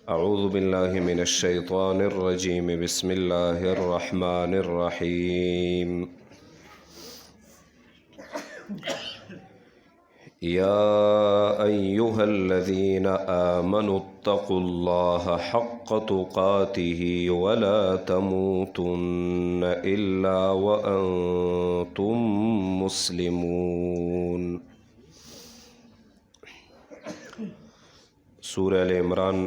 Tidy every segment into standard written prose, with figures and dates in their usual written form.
أعوذ بالله من الشيطان الرجيم بسم الله الرحمن الرحيم يا أيها الذين آمنوا اتقوا الله حق تقاته ولا تموتن إلا وأنتم مسلمون سورہ ال عمران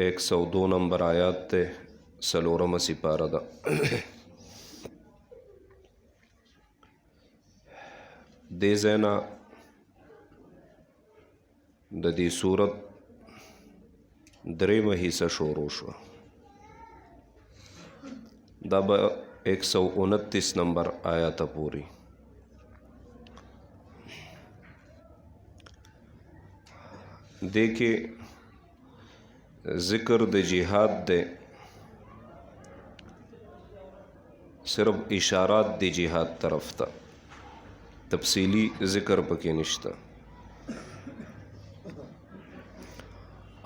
102 نمبر آیات تے سلورم سپارہ دا دے زینا دا دی سورت دریم حصہ شروع شو دا با 129 نمبر آیات پوری دیکھے ذکر د جہاد دے صرف اشارات دی جہاد طرف تا تفصیلی ذکر پکې نشتا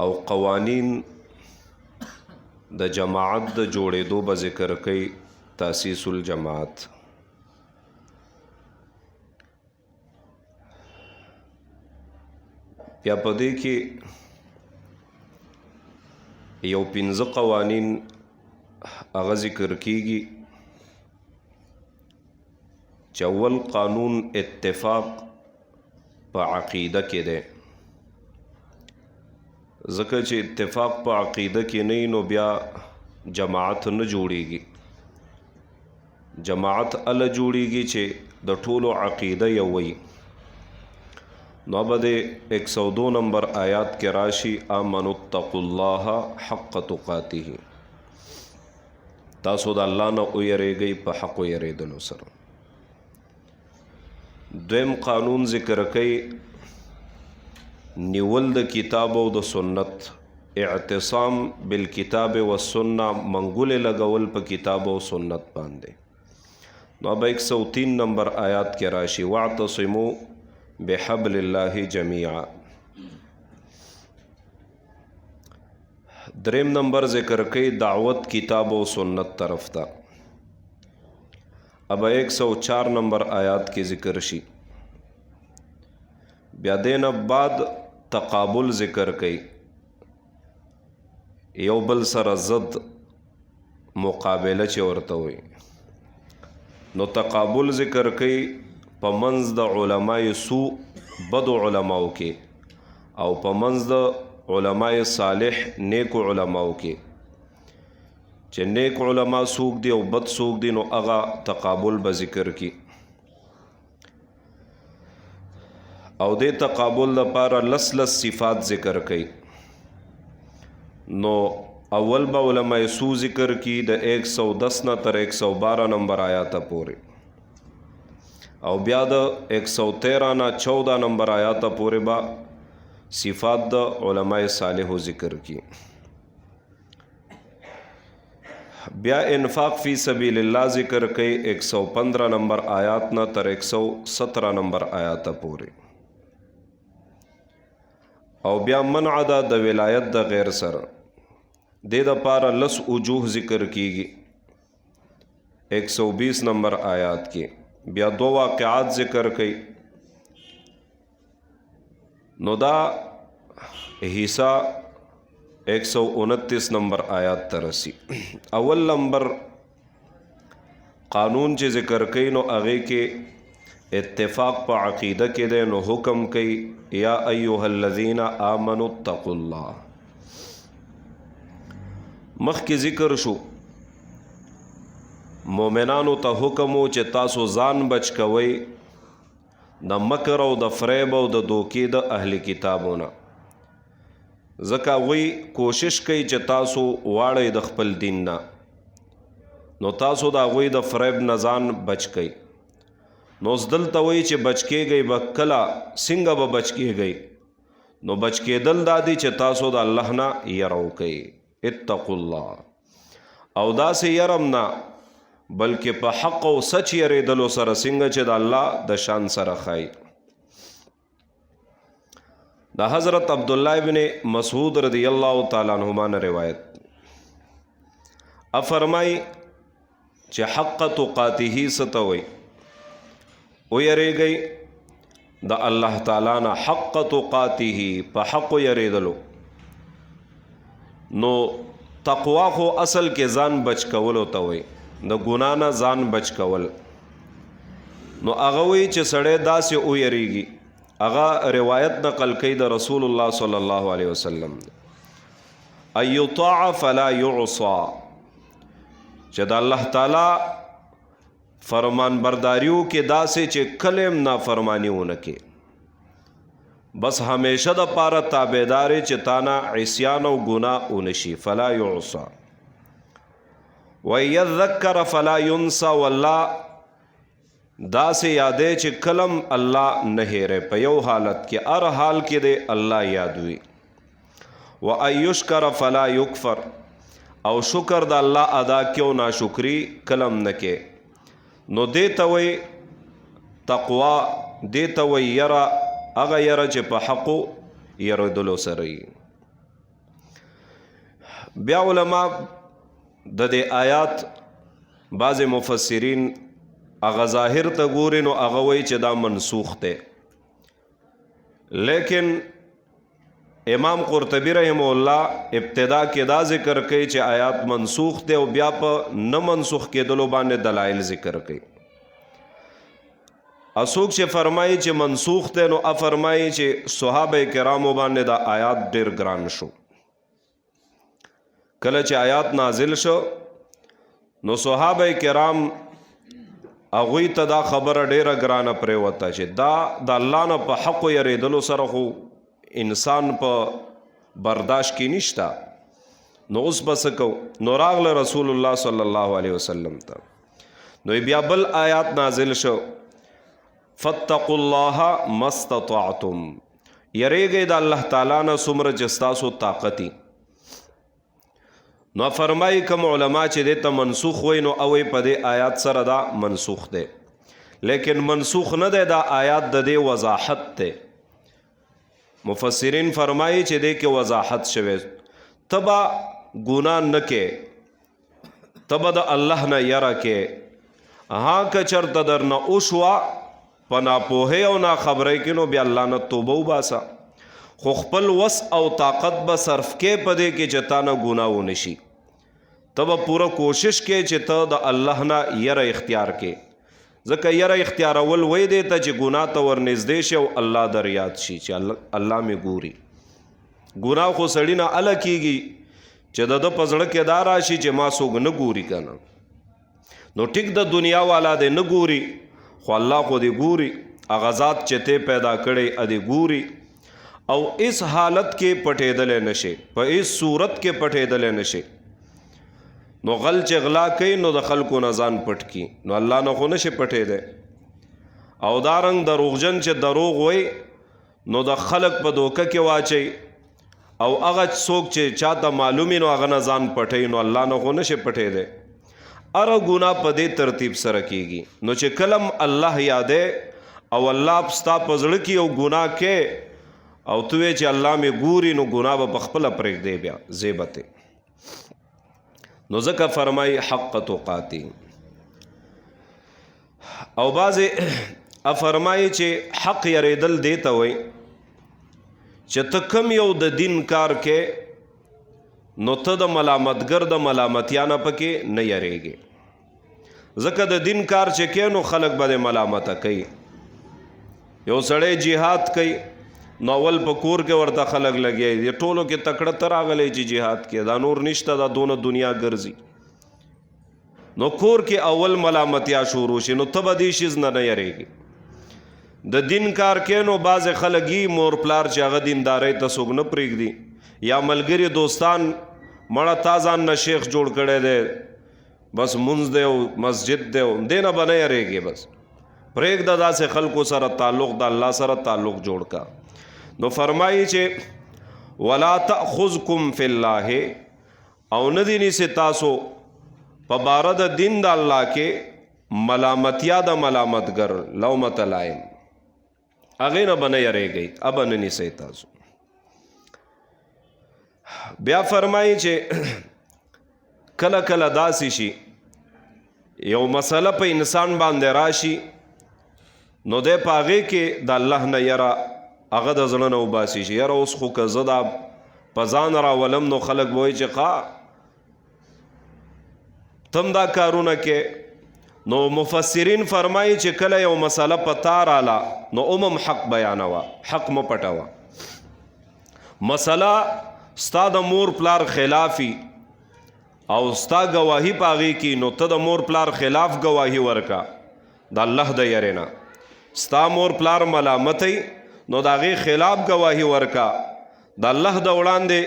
او قوانین د جماعت د جوړېدو به ذکر کوي تاسیس الجماعت بیا په دې کې یو 15 قوانین هغه ذکر کیږي چې اول قانون اتفاق په عقیده کې دی ځکه چې اتفاق په عقیده کې نه نو بیا جماعت نه جوړیږي جماعت ال جوړیږي چې د ټولو عقیده یو وي نو بده 102 نمبر آیات کې راشي آمنوا اتقوا الله حق تقاته تاسو د الله نه ویریږئ په حق ویریدلو سره دویم قانون ذکر کوي نیول د کتاب او د سنت اعتصام بالکتاب والسنه منګول لګول په کتاب او سنت باندې نو به 103 نمبر آیات کې راشي واعتصموا بحبل الله جميعا دریم نمبر ذکر کئی دعوت کتاب و سنت طرف تا اب 104 نمبر آیات کی ذکر شی بیا دین بعد تقابل ذکر کئی یو بل سر ضد مقابله چه ورته وي نو تقابل ذکر کئی په منځ د علماء سو بد علماء کې او په منځ د علماء صالح نیک علماء کې چې نیک علماء سوق دی او بد سوق دی نو هغه تقابل به ذکر کی او د تقابل لپاره لس صفات ذکر کړي نو اول به علماء سو ذکر کی د 110 نه تر 112 نمبر آیات پورې او بیا د 113 نه 14 نمبر آیات پورې با صفات د علماء صالح ذکر کی بیا انفاق فی سبیل الله ذکر کئی 115 نمبر آیات نه تر 117 نمبر آیات پورې او بیا منع د ولایت د غیر سره د پاره لس وجوه ذکر کیږي 120 نمبر آیات کې بیا دو واقعات ذکر کئی نو دا حصہ 129 نمبر آیات ترسی اول نمبر قانون چې ذکر کئی نو هغه کې اتفاق په عقیده کې دی نو حکم کئی یا ایها الذین آمنوا اتقوا الله مخکې ذکر شو مومنانو ته حکم چې تاسو ځان بچ کوئ د مکر او د فریب او د دوکې د اهل کتابونه ځکه وی کوشش کوي چې تاسو واړئ د خپل دین نه نو تاسو د هغوی د فریب نه ځان بچ کوئ نو دلته وی چې بچ کېږئ به کله څنګه به بچ کېږئ نو بچ کېدل دا دی چې تاسو د الله نه یره وکئ اتقوا الله او داسې یرم نه بلکې په حق او سچ یریدلو سره څنګه چې د الله د شان سره ښایي دا حضرت عبداللہ ابن مسعود رضی اللہ تعالیٰ عنہما نے روایت فرمائی چې حق تقاته ستوي او یری گئی دا الله تعالی نه حق تقاته په حق یریدلو. نو تقوا خو اصل کې ځان بچ کولو ته وي، د ګناه نه ځان بچ کول. نو هغه وی چې سړی داسې او یریږي. هغه روایت نقل کوي د رسول الله صلی الله علیه وسلم ایطاع فلا یعصى، چې د الله تعالی فرمان برداریو کې داسې چې کلم نافرمانیونه کې، بس همیشه د پاره تابعداري چې تانا عصیان او ګناه ونشي. فلا یعصى ويذكر فلا ينسى، والله داسې یادې چې کلم الله نه هېره، په یو حالت کې هر حال کې دی الله یاد وي. وان یشکر فلا یکفر، او شکر د الله ادا کیو ناشکری کلم نه کې. نو دیتا وی تقوا، دیتا وی یرا، اغا یرا چې په حقو یردلو سره. بیا علماء د دې آیات بعض مفسرین اغا ظاهر ته ګوري، نو اغا وی چې دا منسوخ دی. لیکن امام قرطبی رحمه الله ابتدا کې دا ذکر کوي چې آیات منسوخ دی، او بیا په نه منسوخ کېدلو باندې دلایل ذکر کوي. اسوک چې فرمایي چې منسوخ دی، نو فرمایي چې صحابه کرامو باندې دا آیات ډیر ګران شو. کله چې آیات نازل شو نو صحابه کرام هغوی ته دا خبره ډیره ګرانه پرېوته چې دا د الله نه په حق یریدلو سره خو انسان په برداشت کې نشتا. نو اوس بس کو. نو راغله رسول الله صلی الله علیه وسلم ته، نو بیا بل آیات نازل شو، فاتقوا الله ما استطعتم، یریږئ د الله تعالی نه څومره چې ستاسو طاقت وي. نو فرمایي کوم علما چې دې ته منسوخ وي، نو اوی په دې آیات سره دا منسوخ دی، لیکن منسوخ نه دی، دا آیات د دې وضاحت دی. مفسرین فرمایي چې دې کې وضاحت شوی، تبا ګناه نه کې، تبا د الله نه یره کې. ها که چرته درنه وشوه په ناپوهۍ او ناخبرۍ کې، نو بیا الله نه توبه وباسه، خو خپل وس او طاقت به صرف کې په دې کې چې تا نه ګناه ونشي. ته به پوره کوشش کې چې ته د الله نه یره اختیار کې، ځکه یره اختیارول وی دی ته چې ګناه ته ورنږدې شي او الله در یاد شي چې الله مې ګوري. ګناه خو سړي نه اله کېږي چې د ده په زړه کې دا راشي چې ما څوک نه ګوري که نه. نو ټیک د دنیا والا دی نه ګوري، خو الله خو دې ګوري. هغه ذات چې ته پیدا کړی ادې ګوري، او اس حالت کې پټېدلی نشي، په اس صورت کې پټېدلی نشي. نو غل چې غلا کوي نو د خلکو نه ځان پټ کی، نو الله نه خو نشي پټېدی. او دارنګ دروغجن چې دروغ وای نو د خلک په دوکه کې واچي، او هغه څوک چې چاته معلومي نو هغه نه ځان پټوي، نو الله نه خو نشي پټېدی. اره ګناه په دې ترتیب سره کیږي. نو چې کلم الله یادې او الله ستا په زړه کې یو ګناه کې، او تو چې الله مې ګوري، نو ګناه به په خپله پرېږدی بیا زیبتې. نو ځکه فرمای حق تقاتی. او بعضې فرمایي چې حق یریدل دی ته وایي چې ته کم یو د دین کار کې، نو ته د ملامتګر د ملامتیا نه پکې نه یریږي. ځکه د دین کار چې کې نو خلک به د ملامته کوي. یو سړی جهاد کوي، نو اول په کور کې ورته خلک لګي، د ټولو کې تکړه ته راغلی چې جهاد کې، دا نور نشته، دا دونه دنیا ګرځي. نو کور کې اول ملامتیا شروع شي، نو ته به دې شیز نه یریږي. د دین کار کې نو بعضې خلک مور پلار چې هغه دیندارۍ ته څوک نه پرېږدي، یا ملګري دوستان مړه تا ځان نه شیخ جوړ کړی دی، بس مونځ دی او مسجد دی، دې نه به نه یریږي. بس پرېږده داسې خلکو سره تعلق، د الله سره تعلق جوړ کا. نو فرمایي چې ولا تأخذکم فی الله، او نه دي نیسي تاسو په باره د دین د الله کې ملامتیا د ملامتګر، لومة لائم، هغې نه به نه یریږئ، ابه نه نیسئ تاسو. بیا فرمایي چې کله کله داسې شي یو مسله په انسان باندې راشي نو دی په هغې کې د الله نه یره هغه د زړه نه وباسي چې یاره اوس خو که زه دا په ځان راولم نو خلک به وایي چې تم دا کارونه کې نو مفسرین فرمایي چې کله یو مسله په تا راله نو حق بیانوه، حق مه پټوه. مسله ستا د مور پلار خلافي او ستا گواهی په هغې کې نو ته د مور پلار خلاف گواهی ورکا د الله د یرې نه. ستا مور پلار ملامتی نو د هغې خلاف گواهی ورکا د الله د وړاندې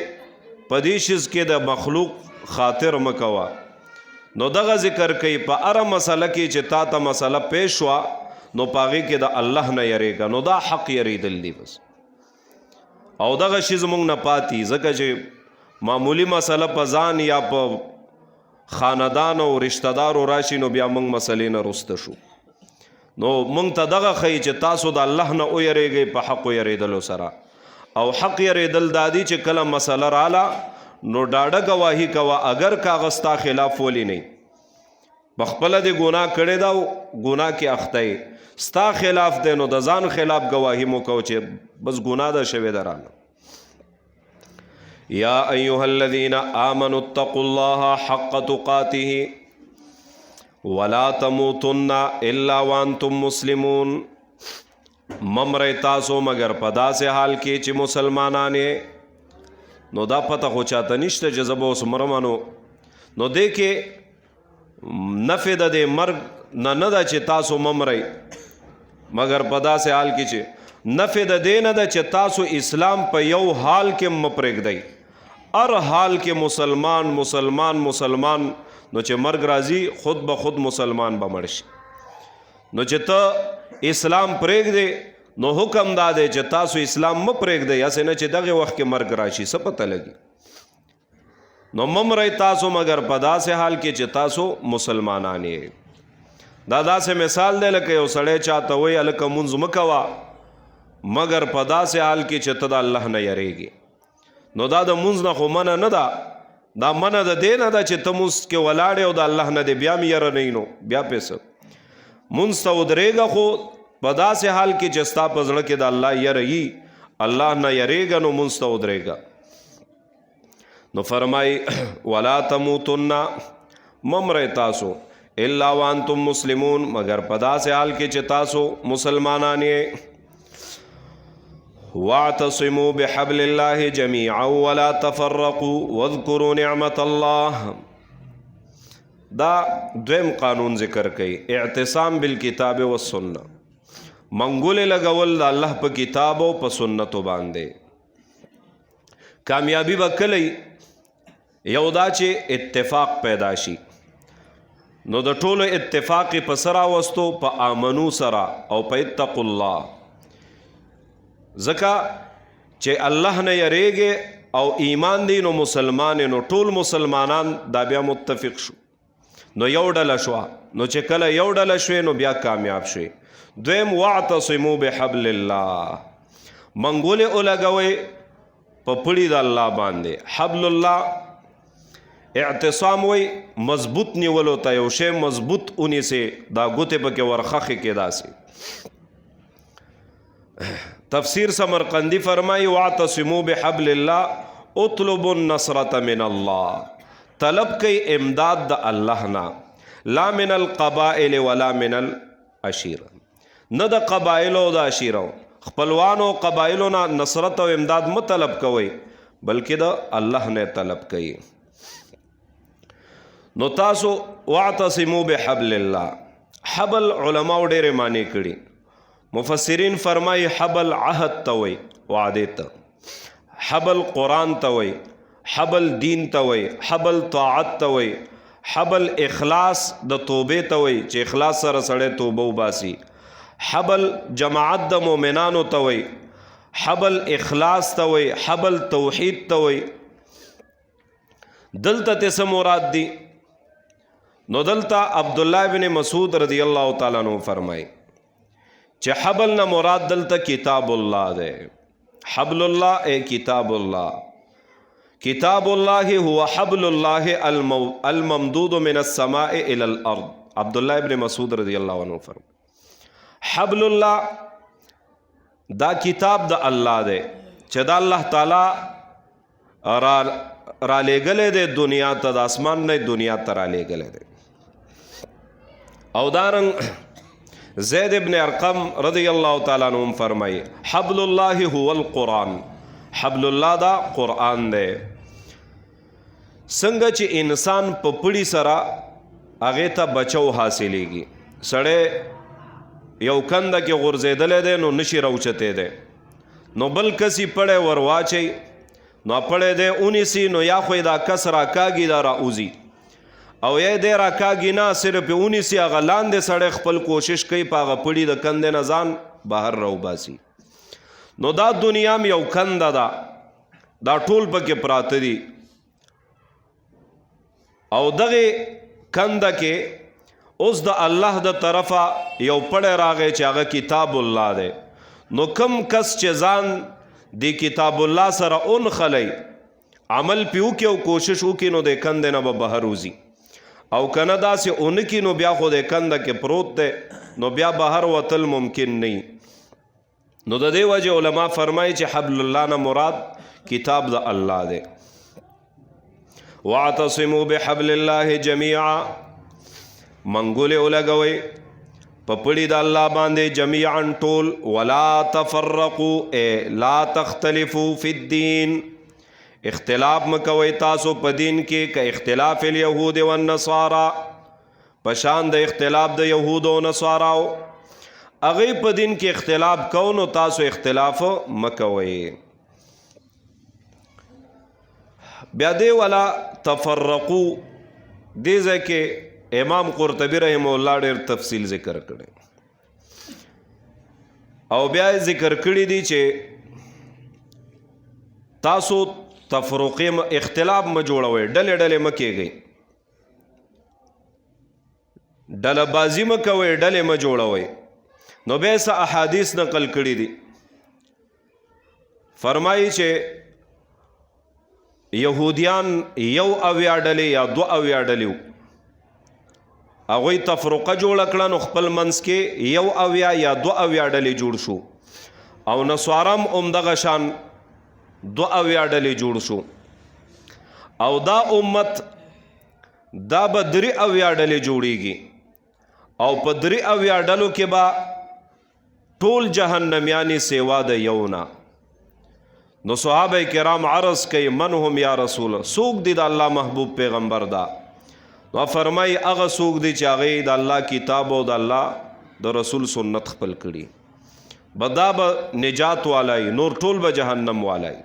په دې شیز کې د مخلوق خاطر مه کوه. نو دغه ذکر کوي په هره مسله کې چې تا ته مسله پیش شوه نو په هغې کې د الله نه یریږه، نو دا حق یریدل دی بس. او دغه شیز مونږ نه پاتې ځکه چې معمولی مسله په ځان یا په خاندان او رشتہ دارو راشي نو بیا مونږ مسلې نه رسته شو. نو مونږ ته دغه ښیي چې تاسو د الله نه ویریږئ په حق یریدلو سره. او حق یریدل دا دی چې کله مسله راله نو ډاډه گواهی کوه، اگر کاغذ ستا خلاف ولی نه بخپله دې ګناه کړې ده او ګناه کې اخته یې ستا خلاف دی نو د ځان خلاف گواهی مو کو چې بس ګناه ده شوې ده رانه. یا ایها الذین آمنوا اتقوا الله حق تقاته ولا تموتن الا وانتم مسلمون. ممرئ تاسو مگر په داسې حال کې چې مسلمانان یې. نو دا پته خو چاته نشته چې زه به اوس مرمنو نو دې کې نفع د دې مرګ نه ده چې تاسو ممرئ مگر په داسې حال کې چې نفع د دې نه ده چې تاسو اسلام په یو حال کې مه پرېږدئ. هر حال کې مسلمان نو چې مرګ راځي خود به خود مسلمان به مړ شي. نو چې ته اسلام پرېږدې نو حکم دا دی چې تاسو اسلام مه پرېږدئ، هسې نه چې دغه وخت کې مرګ راشي څه پته لګي. نو ممرئ تاسو مگر په داسې حال کې چې تاسو مسلمانان یې. دا داسې مثال دی لکه یو سړی چاته وایي هلکه مونځ مه کوه مگر په داسې حال کې چې ته د الله نه یریږي. نو دا د مونځ نه خو منع نه ده، دا منع د دې نه ده چې ته مونځ کې ولاړې او د الله نه دې بیا مې یره نه نو بیا پیسه مونځ ته ودرېږه، خو په داسې حال کې چې ستا په زړه کې د الله یره یي الله نه یریږه نو مونځ ته ودرېږه. نو فرمایي ولا تموتن ممرئ تاسو الا وانتم مسلمون مگر په داسې حال کې چې تاسو مسلمانان یې. واعتصموا بحبل الله جميعا ولا تفرقوا واذكروا نعمة الله. دا دویم قانون ذکر کوي اعتصام بالکتاب والسنه. منګولې لګول د الله په کتاب او په سنتو باندې. کامیابی به کله یو دا چې اتفاق پیدا شي نو د ټولو اتفاق په سره واستو په آمنو سره او په اتقوا الله. ځکه چې الله نه یریږي او ایمان دی نو مسلمان نو ټول مسلمانان دا بیا متفق شو نو یو ډله شوه. نو چې کله یو ډله شوې نو بیا کامیاب شوې. دویم واعتصموا بحبل الله منګولې ولګوئ په پړي د الله باندې. حبل الله اعتصام وی مضبوط نیولو ته یو شی مضبوط ونیسئ دا ګوتې پکې ورخښې کې داسې. تفسیر سمرقندی فرمائی واعتصموا بحبل الله اطلبوا النصرة من الله. طلب کئی امداد دا اللہ نا لا من القبائل ولا من العشیر. نه د قبایلو د عشیرو خپلوانو قبایلو نه نصرت او امداد مه طلب کوئ بلکې د الله نه طلب کوئ. نو تاسو واعتصموا بحبل الله. حبل علماء ډېرې معنی کړي. مفسرین فرمایي حبل عهد ته وایي وعدې ته، حبل قرآن ته وایي، حبل دین ته وایي، حبل طاعت ته وایي، حبل اخلاص د توبې ته وایي چې اخلاص سره سړی توبه وباسي، حبل جماعت د مؤمنانو ته وایي، حبل اخلاص ته وایي، حبل توحید ته وایي. دلته څه مراد دی؟ نو دلته عبدالله بن مسعود رضی الله تعالی عنہ فرمایي چې حبل نه مراد دلته کتاب الله ده. حبل الله اے کتاب الله کتاب الله هو حبل الله الممدود من السماء الى الارض. عبداللہ ابن مسعود رضی اللہ عنہ فرمائے حبل الله دا کتاب د الله دی چې دا الله تعالی را لېږلی دی دنیا ته، د اسمان نه دنیا ته را لېږلی دی. او دارنګ زید ابن ارقم رضی الله تعالی عنہ فرمایي حبل الله هو القرآن. حبل الله دا قرآن دی. څنګه چې انسان په پړي سره هغې ته بچو حاصلېږي، سړی یو کنده کې غورځېدلی دی نو نشي راوچتی دی، نو بل کسی پړی ور واچوي نو پړی دی اونیسي نو یا خو دا کس راکاږي دا راوځي، او یا دی راکاږي نه صرف اونیسي هغه لاندې سړی خپل کوشش کوي په هغه پړي د کندې نه ځان بهر راوباسي. نو دا دنیا م یو کنده ده، دا ټول پکې پراته دي، او دغې کنده کې اوس د الله د طرفه یو پړی راغی چې هغه کتاب الله دی. نو کم کس چې ځان دی کتاب الله سره اونخلی عمل پې وکړي او کوشش وکړي نو د کندې نه به بهر وځي، او که نه داسې اونکي نو بیا خو د کنده کې پروت دی نو بیا بهر وتل ممکن نه. نو د دې وجې علما فرمایي چې حبل الله نه مراد کتاب د الله دی. واعتصموا بحبل الله جميعا، منګولې ولګوئ په پړي د الله باندې جميعا ټول، ولا تفرقوا اے لا تختلفوا فی الدین، اختلاف مکوئ تاسو په دین کې که اختلاف الیهود والنصارى، پشان د اختلاف د یهود او نصاراو، هغې په دین کې اختلاف کو نو تاسو اختلاف مکوئ. بیا دی ولا تفرقو دې ځای کې امام قرطبی رحمه الله ډېر تفصیل ذکر کړی، او بیا ذکر کړی دی چې تاسو تفرقې اختلاف مه جوړوئ، ډلې ډلې مه کېږئ، ډله بازي مه کوئ، ډلې مه جوړوئ. نو بیا څه احادیث نقل کړي دي، فرمایي چې یهودیان 1 ډلې یا 2 ډلې هغوی تفرقه جوړه کړه، نو خپل منځ کې 1 یا 2 ډلې جوړ شو، او نصارم همدغه شان 2 ډلې جوړ شو، او دا امت دا به 3 ډلې جوړیږي، او په 3 ډلو کې به ټول جهنمیانی سیوا د یو نه. نو صحابه کرام عرض کوي من هم یا رسول، څوک دی د الله محبوب پیغمبر دا؟ نو فرمای هغه څوک دی چې هغې د الله کتاب او د الله د رسول سنت خپل کړي، بدا به نجات والای، نور ټول به جهنم والای.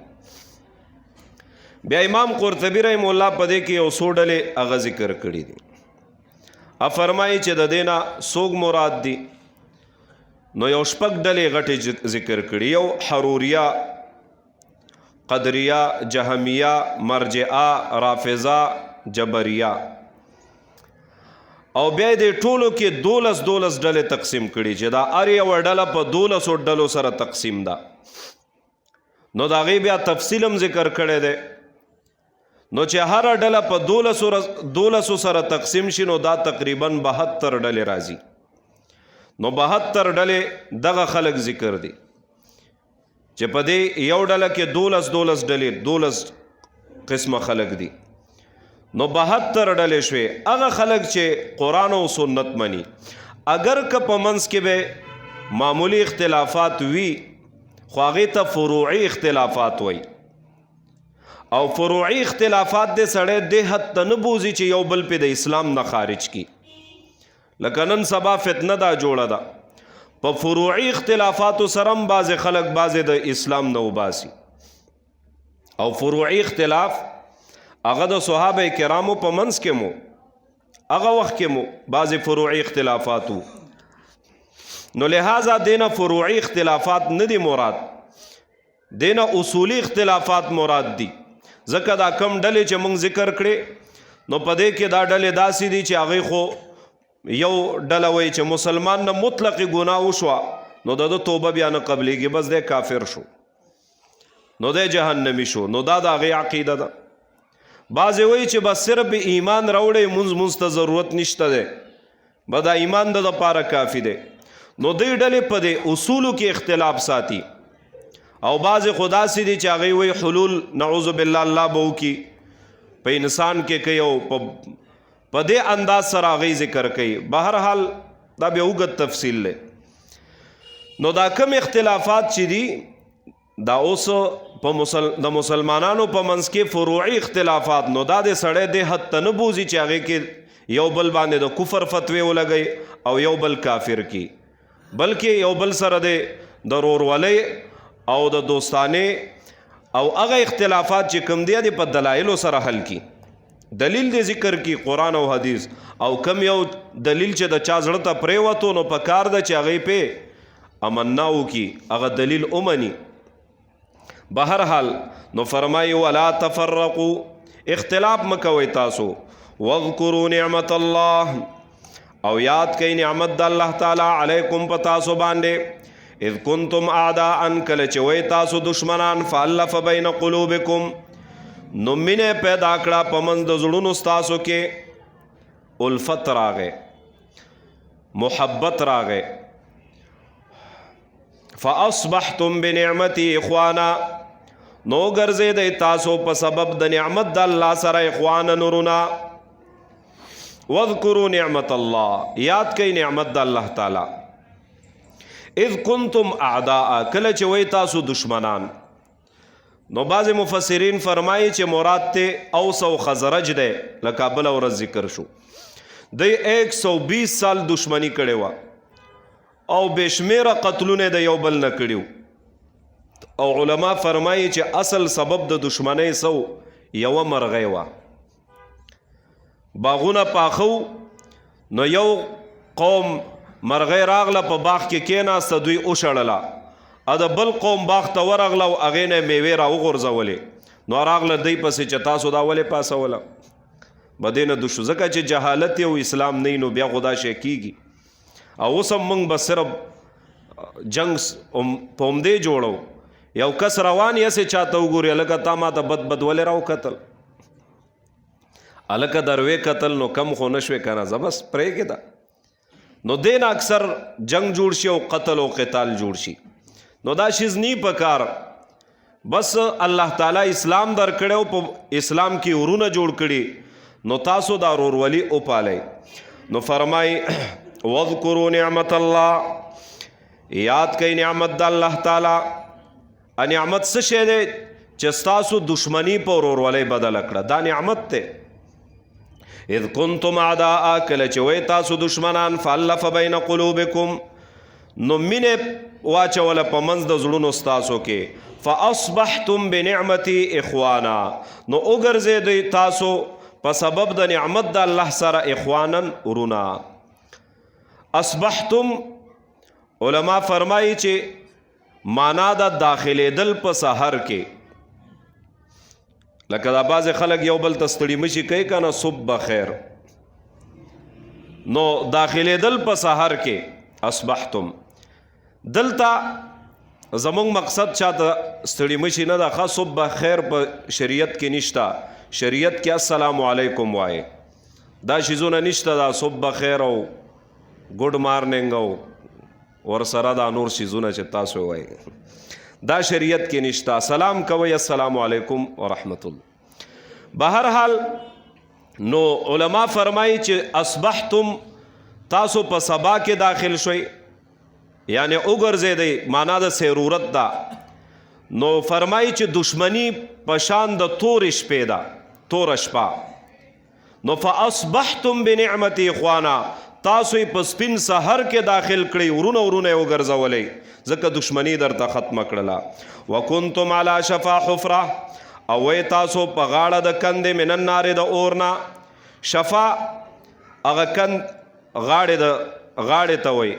بیا امام قرطبی رحم الله په دې کې یو څو ډلې هغه ذکر کړي دي. فرمایي چې د دې نه څوک مراد دي؟ نو یو 6 ډلې غټې ذکر کړي، یو حروریه، قدریه، جهمیه، مرجعه، رافضه، جبریه، او بیا دې ټولو کې 12 ډلې تقسیم کړي چې دا هر یوه ډله په 12 ډلو سره تقسیم ده. نو د هغې بیا تفصیل هم ذکر کړی دی. نو چې هره ډله په 12 سره تقسیم شي نو دا تقریبا 72 ډلې راځي. نو 72 ډلې دغه خلق ذکر دي چې په دې یو ډله کې 12 ډلې 12 قسمه خلق دي. نو 72 ډلې شوې. هغه خلق چې قرآن او سنت مني، اگر که په منځ کې به معمولی اختلافات وي خو هغې ته فروعي اختلافات وي، او فروعي اختلافات دې سړی دې حد ته نه بوځي چې یو بل پې د اسلام نه خارج کی. لکه نن سبا فتنه دا جوړه ده، په فروعي اختلافاتو سره هم بعضې خلک بعضې د اسلام نه وباسي، او فروعي اختلاف هغه د صحابه کرامو په منځ کې مو هغه وخت کې مو بعضې فروعي اختلافاتو. نو لہذا دینا فروعي اختلافات نه دي مراد، دینا اصولی اختلافات مراد دي. ځکه دا کم ډلې چې موږ ذکر کړې نو په دې کې دا ډلې داسې دي چې هغې خو یو ډله وایي چې مسلمان نه مطلق ګناه وشوه نو د توبه بیا نه قبلیږي، بس دی کافر شو. نو دی جهنمی شو. نو دا د هغې عقیده ده. بعضې وایي چې بس صرف ایمان راوړی مونځ ته ضرورت نشته دی، به دا ایمان د دپاره کافي دی. نو دوی ډلې په دې اصولو کې اختلاف ساتي. او بعضې خو داسې دي چې هغوی وایي حلول نعوذ بالله الله به وکړي په انسان کې کوي او په دې انداز سره هغوی ذکر کوي. بهرحال دا بیا اوږد تفصیل دی. نو دا کم اختلافات چې دي دا اوس د مسلمانانو په منځ کې فروعي اختلافات، نو دا د سړی دې حد ته نه بوځي چې هغې کې یو بل باندې د کفر فتوی ولګوي او یو بل کافر کی، بلکې یو بل سره د ورورولۍ او د دوستانې او هغه اختلافات چې کوم دی د په دلایلو سره حل کی. دلیل دې ذکر کی قرآن او حدیث، او کم یو دلیل چې د چا زړه ته پرېوتو نو په کار ده چې هغې پې امنا وکړي، هغه دلیل ومني. بهرحال نو فرمایي ولا تفرقوا، اختلاف مه کوئ تاسو. واذکروا نعمت الله، او یاد کئ نعمت د الله تعالی علیکم په تاسو باندې. اذ کنتم اعداء، کله چې وئ تاسو دشمنان، فالف بین قلوبکم، نو مینې پیدا کړه په منځ د زړونو ستاسو کې، الفت راغې، محبت راغې. فاصبحتم بنعمتي اخوانا، نو ګرځېدئ تاسو په سبب د نعمت د الله سره اخوانا نورنا. واذکروا نعمت الله، یاد کئ نعمت د الله تعالی. اذ کنتم اعداء، کله چې وئ تاسو دشمنان. نو بعض مفسرین فرمایي چې مراد ته اوس او خزرج دی، لکه بله ورځ ذکر شو. دی 120 سال دشمنی کړې وه او بېشمېره قتلونه د یو بل نه کړي وو. او علما فرمایي چې اصل سبب د دشمنۍ سو یوه مرغۍ وه. باغونه پاخو، نو یو قوم مرغۍ راغله په باغ کې کېناسته، دوی وشړله، د بل قوم باغ ته ورغله او هغې نه میوې راوغورځولې. نو راغله دی پسې چې تاسو دا ولې پاسوله، به دې نه دوشو، ځکه چې جهالت او اسلام نه نو بیا خو دا شی کېږي. او اوس هم موږ به صرف جنګ په همدې جوړو، یو کس روان یې چاته وګوري هلکه تا ما ته بد بد ولې راوکتل، هلکه دروې کتل نو کم خو نه شوې که نه، زه بس پرېږدې ده. نو دین اکثر جنگ جوړ شي او قتل او قتال جوړ شي. نو دا شیز نی پکار، بس الله تعالی اسلام در کړو، په اسلام کې ورونه جوړ کړي، نو تاسو دا ورورولي وپالئ. نو فرمای واذکروا نعمت الله، یاد کئ نعمت د الله تعالی. نعمت څه شی دی چې ستاسو دشمنی په ورورولۍ بدله کړه، دا نعمت دی. اذ کنتم اعداء، کله چې وئ تاسو دشمنان، فالف بین قلوبکم، نو مینې واچوله په منځ د زړونو ستاسو کې. فاصبحتم بنعمتي اخوانا، نو وګرځېدئ تاسو په سبب د نعمت د الله سره اخوانا ورونا. اصبحتم، علما فرمایي چې معنا د داخلېدل په سحر کې، لکه دا بعضې خلک یو بل ته ستړي مشي کوي که نه صبح خیر، نو داخلېدل په سحر کې اصبحتم. دلته زمونږ مقصد چاته ستړي مشي نه ده، ښه صبح خیر په شریعت کې نشته. شریعت کې السلام علیکم وایي، دا شیزونه نشته، دا صبح خیر او ګډ مارننګ او ورسره دا نور شیزونه چې تاسو وایي، دا شریعت کې نشته. سلام کوي السلام علیکم ورحمت الله. بهرحال نو علما فرمایي چې اصبحتم، تاسو په سبا کې داخل شوي، یعنی وګرځېدئ، معنا د سیرورت ده. نو فرمایي چې دشمنی په شان د تورې شپې ده، توره شپه. نو فاصبحتم بنعمتي اخوانا، تاسو یې په سپین سحر کې داخل کړئ، ورونه ورونه یې وګرځولئ، ځکه دشمنی درته ختمه کړله. وکنتم علی شفا حفره، او وی تاسو په غاړه د کندې من النار د اورنا. شفا هغه کند غاړې ته وی،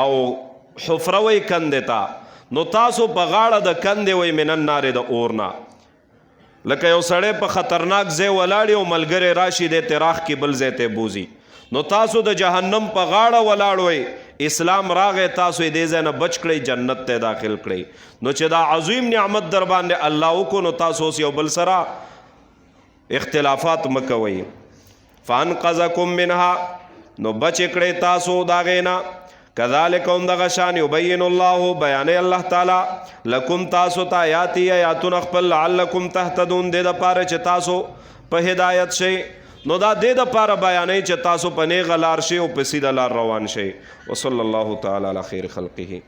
او حفره وی کندې ته، نو تاسو په غاړه د کندې وی من النار د اورنا. لکه یو سړی په خطرناک ځای ولاړ او ملګری راشي د تراخ کې بل ځای ته بوزي، نو تاسو د جهنم په غاړه ولاړ وئ، اسلام راغې تاسو یې دې ځای نه بچ کړئ جنت ته داخل کړئ نو چې دا عظیم نعمت در باندې الله وکړو نو تاسو اوس یو بل سره اختلافات مه کوئ فانقذکم منها نو بچ کړئ تاسو د هغې نه کذالک هم دغه شان یبین الله بیانې الله تعالی لکم تاسو ته آیاتونه خپل لعلکم تهتدون دې دپاره چې تاسو په هدایت شئ نو دا دې دپاره بیانوي چې تاسو په نیغه لار شئ او په سیده لار روان شئ وصلی الله تعالی علی خیر خلقه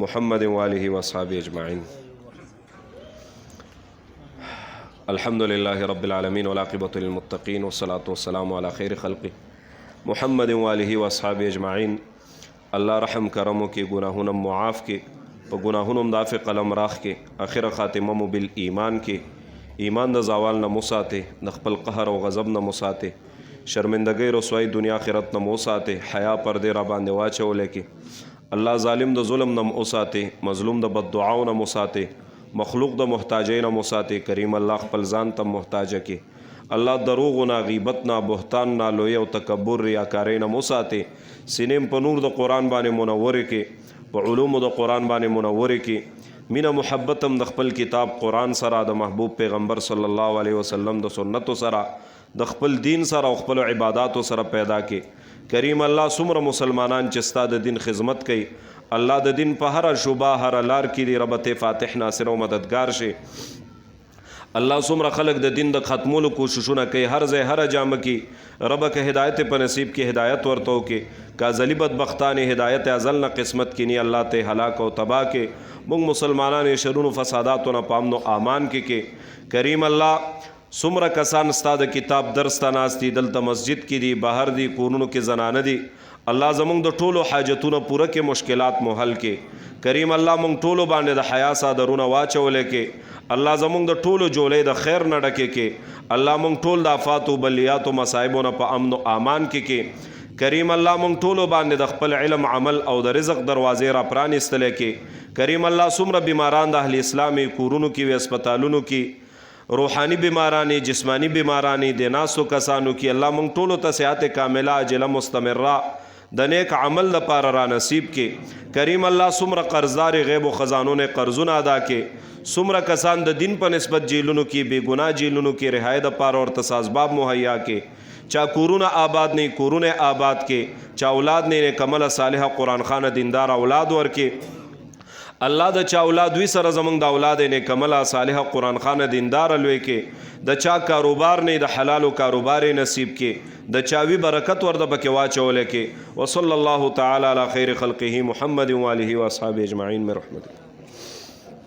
محمد وآله واصحابه اجمعین الحمد لله رب العالمین والعاقبة للمتقین والصلاة والسلام علی خیر خلقه محمد وآله واصحابه اجمعین الله رحم کرمو کې گناهونه معاف کې په گناهونو مدافع قلم راخ کې اخر خاتمه مو بالایمان کې ایمان د زوال نه مساته د خپل قهر او غضب نه مساته شرمندګۍ رسوایی دنیا آخرت نه مساته حیا پردې را باندې واچولې کې الله ظالم د ظلم نه مساته مظلوم د بد دعاو نه مساته مخلوق د محتاجۍ نه مساته کریم الله خپل ځان ته محتاج کې الله دروغ نه غیبت نه بهتان نه لوی او تکبر ریاکارۍ نه مساته سینیم په نور د قرآن باندې منور کې په علومو د قرآن باندې منور کې مینه محبت هم د خپل کتاب قرآن سره د محبوب پیغمبر صلی الله علیه وسلم د سنتو سره د خپل دین سره او خپل عباداتو سره پیدا کې کریم الله څومره مسلمانان چې ستا د دین خدمت کوي الله د دین په هره شوبه هره لار کې دی رب ته فاتح ناصر او مددگار شي الله څومره خلق د دین د ختمولو کوششونه کوي هر ځای هر جامه کې رب که هدایت په نصیب کې هدایت ورته وکړي کا ذلی بدبختان هدایت ازل نه قسمت کې نی الله ته هلاک او تباہ کې موږ مسلمانان شرونو فساداتو نه پامن او امان کې کریم الله څومره کسان ستا د کتاب درس ته ناست دي دلته مسجد کې دي بهر دي کورونو کې زنانه دي الله زمونږ د ټولو حاجتونو پوره کې مشکلات مو حل کې کریم الله مونږ ټولو باندې د حیا صادرونه واچولې کې الله زمونږ د ټولو جولې د خیر نه ډکې کې الله مونږ ټول د آفات او بلیات او مصائبو نه په امن او امان کې کریم الله مونږ ټولو باندې د خپل علم عمل او د رزق دروازې را پرانستلې کې کریم الله څومره بیماران د اهل اسلامي کورونو کې وي هسپتالونو کې روحانی بیمارانی جسمانی بیمارانی د ناسو کسانو کې الله مونږ ټولو ته صحت کامله عاجله مستمره د نیک عمل لپاره را نصیب کې کریم الله څومره قرضدار غیب و خزانو نه قرضونه ادا کې څومره کسان د دین په نسبت جیلونو کې بے ګناه جیلونو کې رهایی د پاره او اسباب مهیا کې چا کورونه آباد نه کورونه آباد کې چا اولاد نه کمل صالح قرآن خانه دیندار اولاد ورکې الله د چا اولاد وی سره زمونږ د اولاد نه کمل صالح قرآن خانه دیندار لوي کې د چا کاروبار نه د حلال کاروبار نصیب کې د چاوی برکت ورده بکې واچولې کې وصلی الله تعالی علی خیر خلقه محمد و آله و اصحابہ اجمعین برحمته